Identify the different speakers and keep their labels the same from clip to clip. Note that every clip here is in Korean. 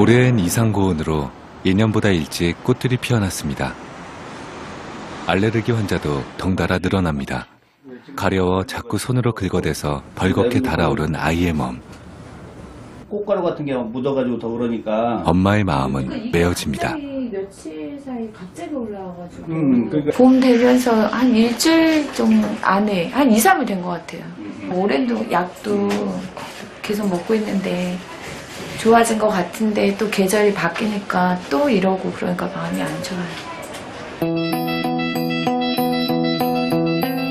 Speaker 1: 올해엔 이상고온으로 예년보다 일찍 꽃들이 피어났습니다. 알레르기 환자도 덩달아 늘어납니다. 가려워 자꾸 손으로 긁어대서 벌겋게 달아오른 아이의 몸.
Speaker 2: 꽃가루 같은 게 묻어가지고 더 그러니까
Speaker 1: 엄마의 마음은 메어집니다.
Speaker 3: 며칠 사이 갑자기 올라와가지고
Speaker 2: 그러니까
Speaker 3: 봄 되면서 한 일주일 좀 안에 한 2, 3일 된 것 같아요. 올해도 약도 계속 먹고 있는데 좋아진 것 같은데 또 계절이 바뀌니까 또 이러고 그러니까 마음이 안 좋아요.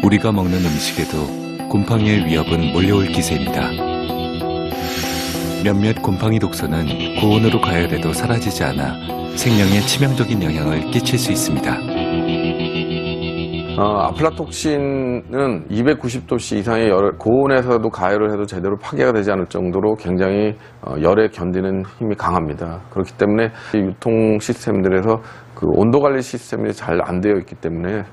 Speaker 1: 우리가 먹는 음식에도 곰팡이의 위협은 몰려올 기세입니다. 몇몇 곰팡이 독소는 고온으로 가열해도 사라지지 않아 생명에 치명적인 영향을 끼칠 수 있습니다.
Speaker 4: 아플라톡신은 290도씨 이상의 고온에서도 가열을 해도 제대로 파괴가 되지 않을 정도로 굉장히 열에 견디는 힘이 강합니다. 그렇기 때문에 유통 시스템들에서 그 온도 관리 시스템이 잘 안 되어 있기 때문에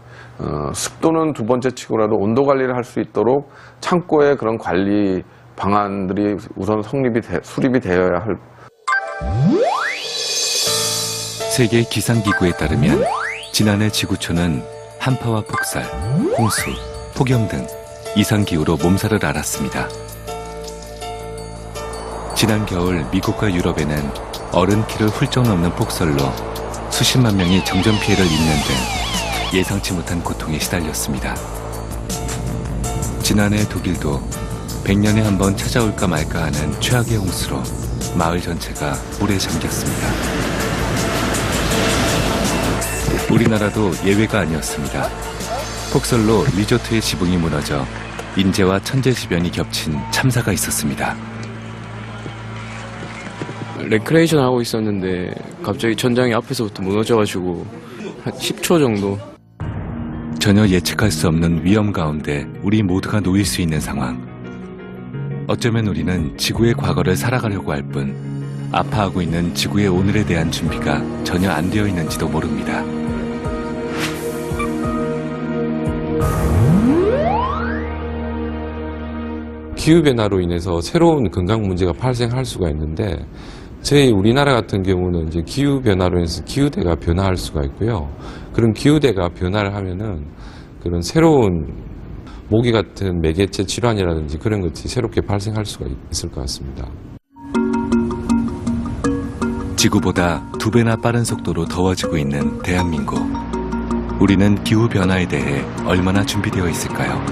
Speaker 4: 습도는 두 번째 치고라도 온도 관리를 할 수 있도록 창고에 그런 관리 방안들이 우선 수립이 되어야 할.
Speaker 1: 세계 기상기구에 따르면 지난해 지구촌은 한파와 폭설, 홍수, 폭염 등 이상기후로 몸살을 앓았습니다. 지난 겨울 미국과 유럽에는 어른 키를 훌쩍 넘는 폭설로 수십만 명이 정전 피해를 입는 등 예상치 못한 고통에 시달렸습니다. 지난해 독일도 100년에 한 번 찾아올까 말까 하는 최악의 홍수로 마을 전체가 물에 잠겼습니다. 우리나라도 예외가 아니었습니다. 폭설로 리조트의 지붕이 무너져 인재와 천재지변이 겹친 참사가 있었습니다.
Speaker 5: 레크레이션 하고 있었는데 갑자기 천장이 앞에서부터 무너져가지고 한 10초 정도.
Speaker 1: 전혀 예측할 수 없는 위험 가운데 우리 모두가 놓일 수 있는 상황. 어쩌면 우리는 지구의 과거를 살아가려고 할 뿐 아파하고 있는 지구의 오늘에 대한 준비가 전혀 안 되어 있는지도 모릅니다.
Speaker 6: 기후변화로 인해서 새로운 건강 문제가 발생할 수가 있는데 저희 우리나라 같은 경우는 이제 기후변화로 인해서 기후대가 변화할 수가 있고요. 그런 기후대가 변화를 하면은 그런 새로운 모기 같은 매개체 질환이라든지 그런 것이 새롭게 발생할 수가 있을 것 같습니다.
Speaker 1: 지구보다 2배나 빠른 속도로 더워지고 있는 대한민국. 우리는 기후변화에 대해 얼마나 준비되어 있을까요?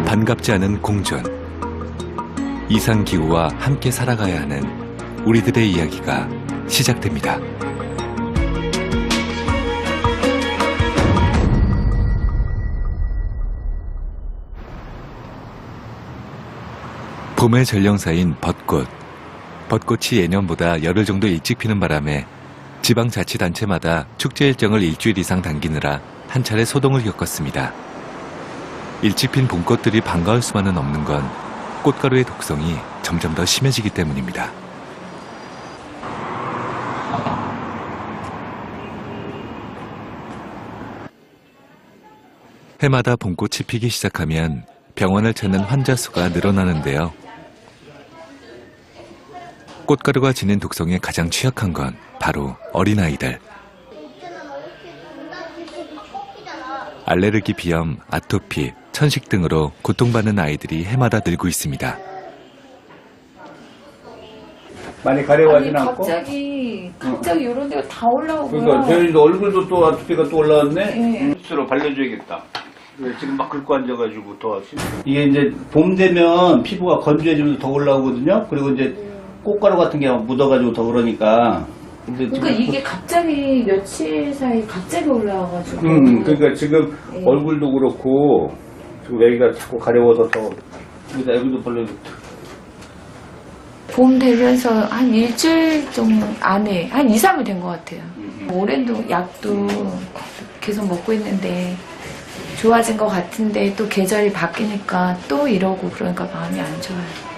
Speaker 1: 반갑지 않은 공존. 이상기후와 함께 살아가야 하는 우리들의 이야기가 시작됩니다. 봄의 전령사인 벚꽃. 벚꽃이 예년보다 열흘 정도 일찍 피는 바람에 지방자치단체마다 축제 일정을 일주일 이상 당기느라 한 차례 소동을 겪었습니다. 일찍 핀 봄꽃들이 반가울 수만은 없는 건 꽃가루의 독성이 점점 더 심해지기 때문입니다. 해마다 봄꽃이 피기 시작하면 병원을 찾는 환자 수가 늘어나는데요. 꽃가루가 지닌 독성에 가장 취약한 건 바로 어린아이들. 알레르기 비염, 아토피, 천식 등으로 고통받는 아이들이 해마다 늘고 있습니다.
Speaker 2: 많이 가려워하진 않고.
Speaker 3: 갑자기 이런 데가 다 올라오고요.
Speaker 2: 그러니까 저희도 얼굴도 또 아토피가 또 올라왔네.
Speaker 3: 네.
Speaker 2: 스스로 발려줘야겠다. 지금 막 긁고 앉아가지고 더 이게 이제 봄 되면 피부가 건조해지면서 더 올라오거든요. 그리고 이제 꽃가루 같은 게 묻어가지고 더 그러니까.
Speaker 3: 그러니까 이게 갑자기 며칠 사이 갑자기 올라와가지고.
Speaker 2: 그러니까 지금
Speaker 3: 네.
Speaker 2: 얼굴도 그렇고 지금 여기가 자꾸 가려워서 더 여기도 벌려졌다.
Speaker 3: 봄 되면서 한 일주일 좀 안에 한 2, 3일 된 것 같아요. 올해도 약도 계속 먹고 있는데 좋아진 것 같은데 또 계절이 바뀌니까 또 이러고 그러니까 마음이 안 좋아요.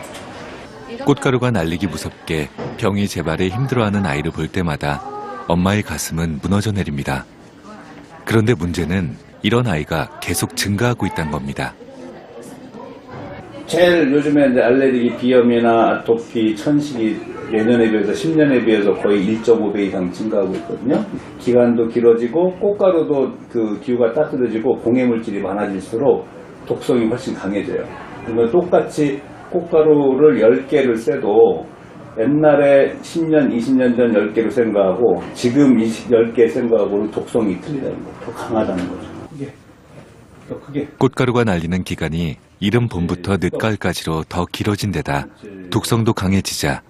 Speaker 1: 꽃가루가 날리기 무섭게 병이 재발에 힘들어하는 아이를 볼 때마다 엄마의 가슴은 무너져 내립니다. 그런데 문제는 이런 아이가 계속 증가하고 있다는 겁니다.
Speaker 2: 제일 요즘에 이제 알레르기, 비염이나 아토피, 천식이 예년에 비해서 10년에 비해서 거의 1.5배 이상 증가하고 있거든요. 기간도 길어지고 꽃가루도 그 기후가 따뜻해지고 공해물질이 많아질수록 독성이 훨씬 강해져요. 그러면 똑같이 꽃가루를 10개를 쐬도 옛날에 10년, 20년 전 10개를 센 거하고 지금 10개 센 거하고는 독성이 틀리다는 거죠. 더 강하다는 거죠. 더 크게.
Speaker 1: 꽃가루가 날리는 기간이 이른 봄부터 늦가을까지로 더 길어진 데다 독성도 강해지자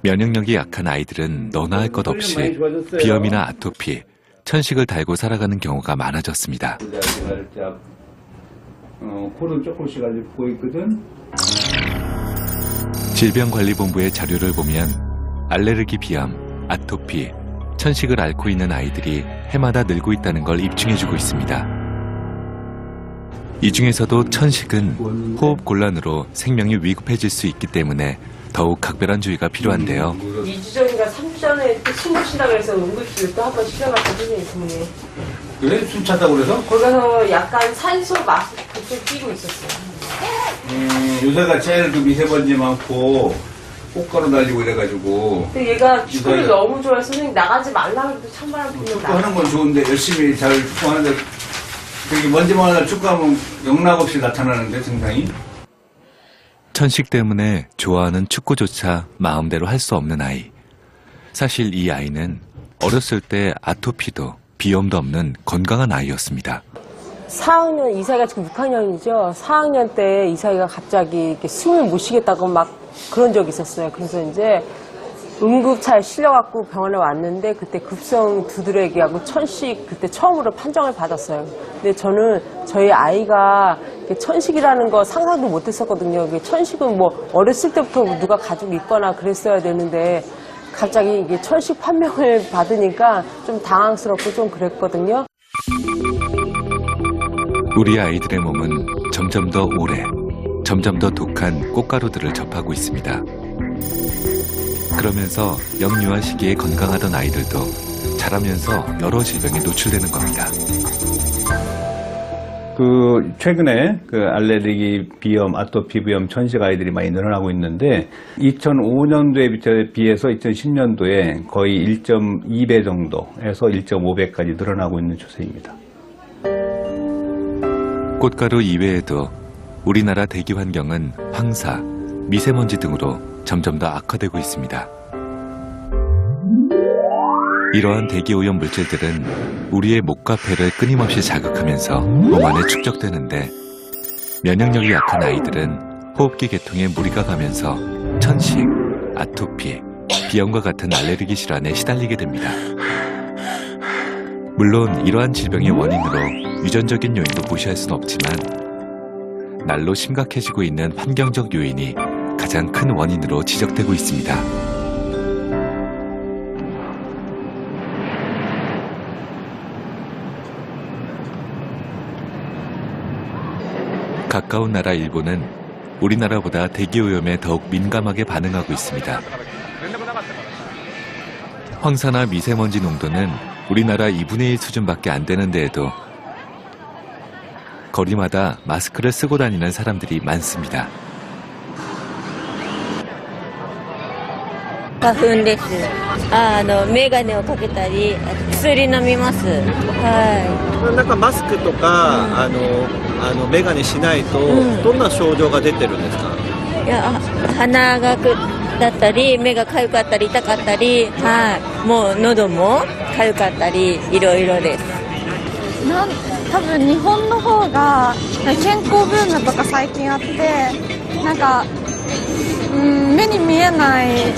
Speaker 1: 면역력이 약한 아이들은 너나 할 것 없이 비염이나 아토피, 천식을 달고 살아가는 경우가 많아졌습니다.
Speaker 2: 코는 조금씩 아직 보이거든.
Speaker 1: 질병관리본부의 자료를 보면 알레르기 비염, 아토피, 천식을 앓고 있는 아이들이 해마다 늘고 있다는 걸 입증해주고 있습니다. 이 중에서도 천식은 호흡 곤란으로 생명이 위급해질 수 있기 때문에 더욱 각별한 주의가 필요한데요.
Speaker 7: 2주 전인가 3주 전에 또 숨을 쉰다고 해서 응급실 또 한 번 실려갔거든요, 이승훈이.
Speaker 2: 그래? 숨 차다고 그래서?
Speaker 7: 거기 가서 약간 산소 마스크 그때 끼고 있었어요.
Speaker 2: 요새가 제일 그 미세먼지 많고 꽃가루 날리고 이래가지고
Speaker 7: 근데 얘가 축구를
Speaker 2: 이사야.
Speaker 7: 너무 좋아해서 선생님 나가지 말라고 해도 찬바람 불면
Speaker 2: 축구하는 건 좋은데 열심히 잘 축구하는데 저기 먼지만 하나 축구하면 영락없이 나타나는데 증상이?
Speaker 1: 천식 때문에 좋아하는 축구조차 마음대로 할 수 없는 아이. 사실 이 아이는 어렸을 때 아토피도 비염도 없는 건강한 아이였습니다.
Speaker 7: 4학년, 이사이가 지금 6학년이죠. 4학년 때 이사이가 갑자기 이렇게 숨을 못 쉬겠다고 막 그런 적이 있었어요. 그래서 이제 응급차에 실려갖고 병원에 왔는데 그때 급성 두드러기하고 천식 그때 처음으로 판정을 받았어요. 근데 저는 저희 아이가 천식이라는 거 상상도 못했었거든요. 천식은 뭐 어렸을 때부터 누가 가지고 있거나 그랬어야 되는데 갑자기 이게 천식 판명을 받으니까 좀 당황스럽고 좀 그랬거든요.
Speaker 1: 우리 아이들의 몸은 점점 더 오래, 점점 더 독한 꽃가루들을 접하고 있습니다. 그러면서 영유아 시기에 건강하던 아이들도 자라면서 여러 질병에 노출되는 겁니다.
Speaker 2: 그 최근에 그 알레르기, 비염, 아토피 비염, 천식 아이들이 많이 늘어나고 있는데 2005년도에 비해서 2010년도에 거의 1.2배 정도에서 1.5배까지 늘어나고 있는 추세입니다.
Speaker 1: 꽃가루 이외에도 우리나라 대기 환경은 황사, 미세먼지 등으로 점점 더 악화되고 있습니다. 이러한 대기오염 물질들은 우리의 목과 폐를 끊임없이 자극하면서 몸 안에 축적되는데 면역력이 약한 아이들은 호흡기 계통에 무리가 가면서 천식, 아토피, 비염과 같은 알레르기 질환에 시달리게 됩니다. 물론 이러한 질병의 원인으로 유전적인 요인도 무시할 수는 없지만 날로 심각해지고 있는 환경적 요인이 가장 큰 원인으로 지적되고 있습니다. 가까운 나라 일본은 우리나라보다 대기오염에 더욱 민감하게 반응하고 있습니다. 황사나 미세먼지 농도는 우리나라 2분의 1 수준밖에 안 되는 데에도 거리마다 마스크를 쓰고 다니는 사람들이 많습니다.
Speaker 8: 花粉です。メガネをかけたり、あと薬飲みます。は
Speaker 9: なんかマスクとか、メガネしないと、どんな症状が出てるんですか？
Speaker 8: い。いや、鼻がだったり、目が痒かったり痛かったり、はい。もう喉も痒かったり、いろいろです。
Speaker 10: 多分日本の方が健康ブームとか最近あってなんか、目に見えない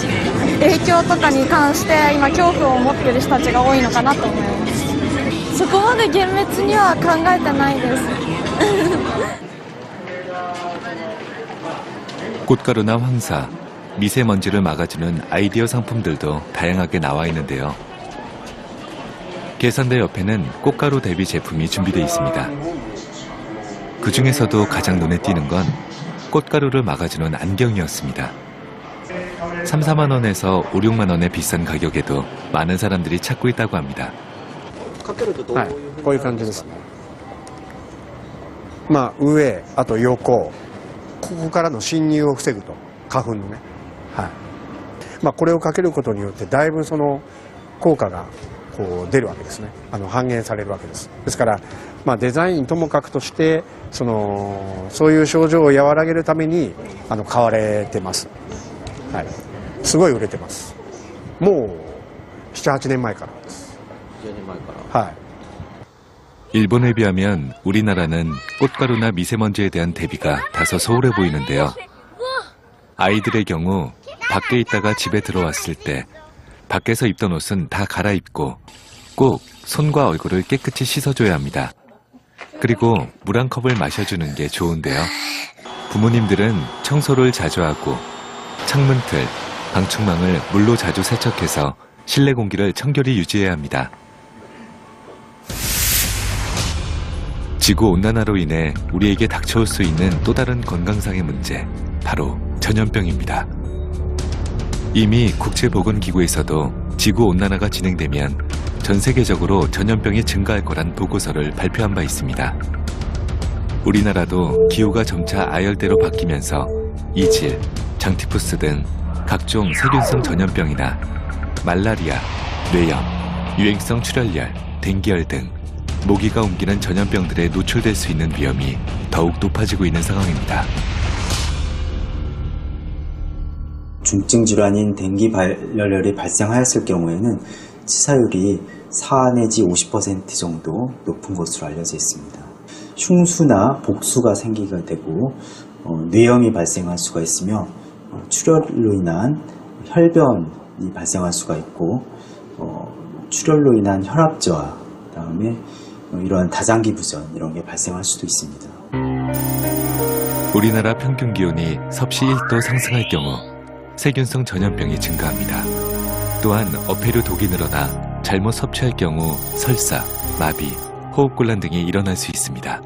Speaker 10: 影響とかに関して今恐怖を持っている人たちが多いのかなと思います。そこまで厳密には考えてないです。
Speaker 1: 꽃가루나 황사, 미세먼지를 막아주는 아이디어 상품들도 다양하게 나와 있는데요. 계산대 옆에는 꽃가루 대비 제품이 준비되어 있습니다. 그 중에서도 가장 눈에 띄는 건 꽃가루를 막아주는 안경이었습니다. 3, 4만 원에서 5, 6만 원의 비싼 가격에도 많은 사람들이 찾고 있다고 합니다.
Speaker 9: はい、こういう感じですね。まあ上、あと横、
Speaker 11: ここからの侵入を防ぐと、花粉のね。はい。まあ、これをかけることによって、だいぶその効果がこう出るわけですね。半減されるわけです。ですから、まあ、デザインともかくとして、そういう症状を和らげるために、買われてます。はい。すごい売れてます。もう、7、8年前からです。7、8年前から。はい。
Speaker 1: 일본에 비하면 우리나라는 꽃가루나 미세먼지에 대한 대비가 다소 소홀해 보이는데요. 아이들의 경우 밖에 있다가 집에 들어왔을 때 밖에서 입던 옷은 다 갈아입고 꼭 손과 얼굴을 깨끗이 씻어줘야 합니다. 그리고 물 한 컵을 마셔주는 게 좋은데요. 부모님들은 청소를 자주 하고 창문틀, 방충망을 물로 자주 세척해서 실내 공기를 청결히 유지해야 합니다. 지구온난화로 인해 우리에게 닥쳐올 수 있는 또 다른 건강상의 문제, 바로 전염병입니다. 이미 국제보건기구에서도 지구온난화가 진행되면 전 세계적으로 전염병이 증가할 거란 보고서를 발표한 바 있습니다. 우리나라도 기후가 점차 아열대로 바뀌면서 이질, 장티푸스 등 각종 세균성 전염병이나 말라리아, 뇌염, 유행성 출혈열, 댕기열 등 모기가 옮기는 전염병들에 노출될 수 있는 위험이 더욱 높아지고 있는 상황입니다.
Speaker 12: 중증 질환인 댕기 발열이 발생하였을 경우에는 치사율이 4 내지 50% 정도 높은 것으로 알려져 있습니다. 흉수나 복수가 생기게 되고 뇌염이 발생할 수가 있으며 출혈로 인한 혈변이 발생할 수가 있고 출혈로 인한 혈압저하, 그다음에 이러한 다장기 부전 이런 게 발생할 수도 있습니다.
Speaker 1: 우리나라 평균 기온이 섭씨 1도 상승할 경우 세균성 전염병이 증가합니다. 또한 어패류 독이 늘어나 잘못 섭취할 경우 설사, 마비, 호흡곤란 등이 일어날 수 있습니다.